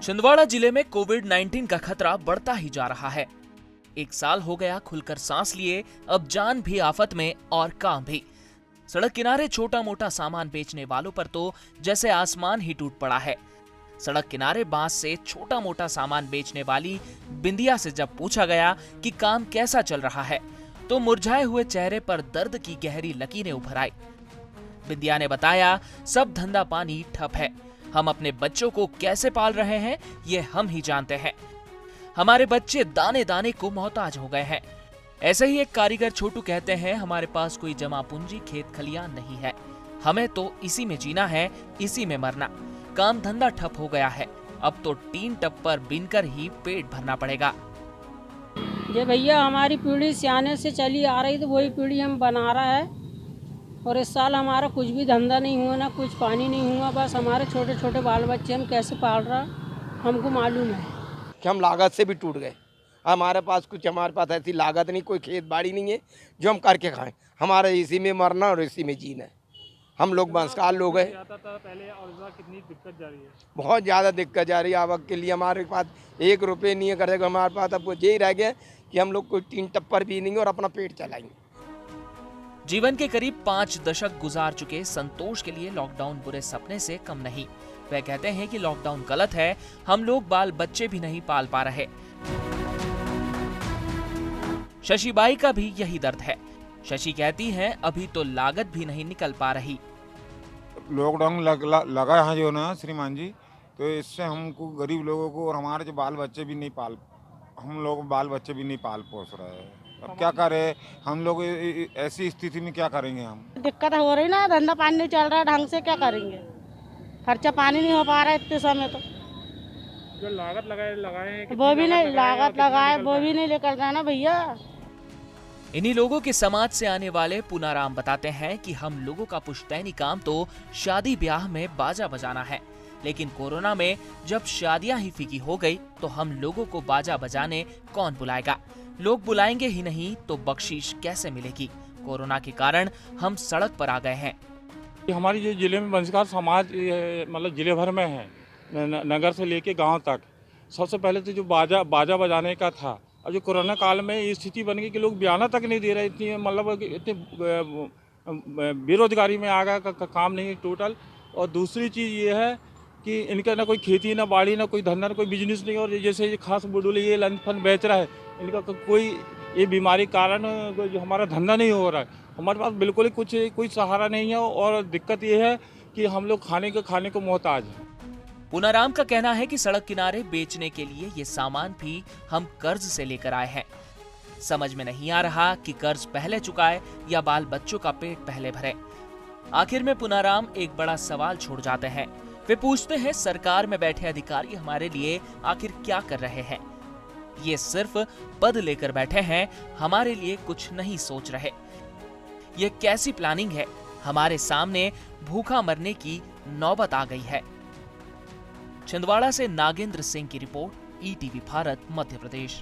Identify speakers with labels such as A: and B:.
A: छिंदवाड़ा जिले में कोविड-19 का खतरा बढ़ता ही जा रहा है। 1 साल हो गया खुलकर सांस लिए, अब जान भी आफत में और काम भी। सड़क किनारे छोटा मोटा सामान बेचने वालों पर तो जैसे आसमान ही टूट पड़ा है। सड़क किनारे बांस से छोटा मोटा सामान बेचने वाली बिंदिया से जब पूछा गया कि काम कैसा चल रहा है, तो मुरझाए हुए चेहरे पर दर्द की गहरी लकीरें उभर आई। बिंदिया ने बताया, सब धंधा पानी ठप है। हम अपने बच्चों को कैसे पाल रहे हैं ये हम ही जानते हैं। हमारे बच्चे दाने दाने को मोहताज हो गए हैं। ऐसे ही एक कारीगर छोटू कहते हैं, हमारे पास कोई जमा पूंजी खेत खलियान नहीं है। हमें तो इसी में जीना है, इसी में मरना। काम धंधा ठप हो गया है। अब तो टीन टप्पर बीनकर ही पेट भरना पड़ेगा।
B: ये भैया हमारी पीढ़ी सियाने से चली आ रही, तो वही पीढ़ी हम बना रहा है। और इस साल हमारा कुछ भी धंधा नहीं हुआ, ना कुछ पानी नहीं हुआ। बस हमारे छोटे छोटे बाल बच्चे हम कैसे पाल रहा हमको मालूम है
C: कि हम लागत से भी टूट गए। हमारे पास ऐसी लागत नहीं, कोई खेत बाड़ी नहीं है जो हम करके खाएं। हमारे इसी में मरना और इसी में जीना है। हम लोग बंसकार लोग हैं।
D: पहले और कितनी दिक्कत जा रही है?
C: बहुत ज़्यादा दिक्कत जा रही है। आवक के लिए हमारे पास 1 रुपये नहीं है। कर हमारे पास अब यही रह गया कि हम लोग कोई टीन टप्पर भी नहीं और अपना पेट चलाएंगे।
A: जीवन के करीब 5 दशक गुजार चुके संतोष के लिए लॉकडाउन बुरे सपने से कम नहीं। वे कहते हैं कि लॉकडाउन गलत है, हम लोग बाल बच्चे भी नहीं पाल पा रहे। शशिबाई का भी यही दर्द है। शशि कहती हैं, अभी तो लागत भी नहीं निकल पा रही।
E: लॉकडाउन लगा है जो ना श्रीमान जी, तो इससे हमको गरीब लोगों को और हमारे जो बाल बच्चे भी नहीं पाल पोस रहे हैं। अब क्या करें हम लोग, ऐसी स्थिति में क्या करेंगे हम?
B: दिक्कत हो रही ना, धंधा पानी नहीं चल रहा है ढंग से, क्या करेंगे? खर्चा पानी नहीं हो पा रहा है इतने समय। तो
D: जो लागत लगाए
B: वो भी नहीं लागत लगाए, वो भी नहीं लेकर जाना भैया।
A: इन्हीं लोगों के समाज से आने वाले पुनाराम बताते हैं कि हम लोगों का पुश्तैनी काम तो शादी ब्याह में बाजा बजाना है, लेकिन कोरोना में जब शादियां ही फीकी हो गई तो हम लोगों को बाजा बजाने कौन बुलाएगा? लोग बुलाएंगे ही नहीं तो बख्शीश कैसे मिलेगी? कोरोना के कारण हम सड़क पर आ गए हैं।
D: हमारी जो जिले में बंसकार समाज मतलब जिले भर में है, नगर से लेके गांव तक। सबसे पहले तो जो बाजा बजाने का था, और जो कोरोना काल में ये स्थिति बन गई कि लोग बयाना तक नहीं दे रहे। इतनी मतलब इतनी बेरोजगारी में आ गया, काम नहीं टोटल। और दूसरी चीज़ ये है कि इनका ना कोई खेती, ना बाड़ी, ना कोई धंधा, ना कोई बिजनेस नहीं। और जैसे ये खास बुडुल ये लन फन बेच रहा है, इनका कोई ये बीमारी कारण जो हमारा धंधा नहीं हो रहा है। हमारे पास बिल्कुल ही कोई सहारा नहीं है। और दिक्कत ये है कि हम लोग खाने को मोहताज हैं।
A: पुनाराम का कहना है कि सड़क किनारे बेचने के लिए ये सामान भी हम कर्ज से लेकर आए हैं। समझ में नहीं आ रहा कि कर्ज पहले चुकाए या बाल बच्चों का पेट पहले भरे। आखिर में पुनाराम एक बड़ा सवाल छोड़ जाते हैं। वे पूछते हैं, सरकार में बैठे अधिकारी हमारे लिए आखिर क्या कर रहे हैं? ये सिर्फ पद लेकर बैठे हैं, हमारे लिए कुछ नहीं सोच रहे। ये कैसी प्लानिंग है? हमारे सामने भूखा मरने की नौबत आ गई है। छिंदवाड़ा से नागेंद्र सिंह की रिपोर्ट, ईटीवी भारत, मध्य प्रदेश।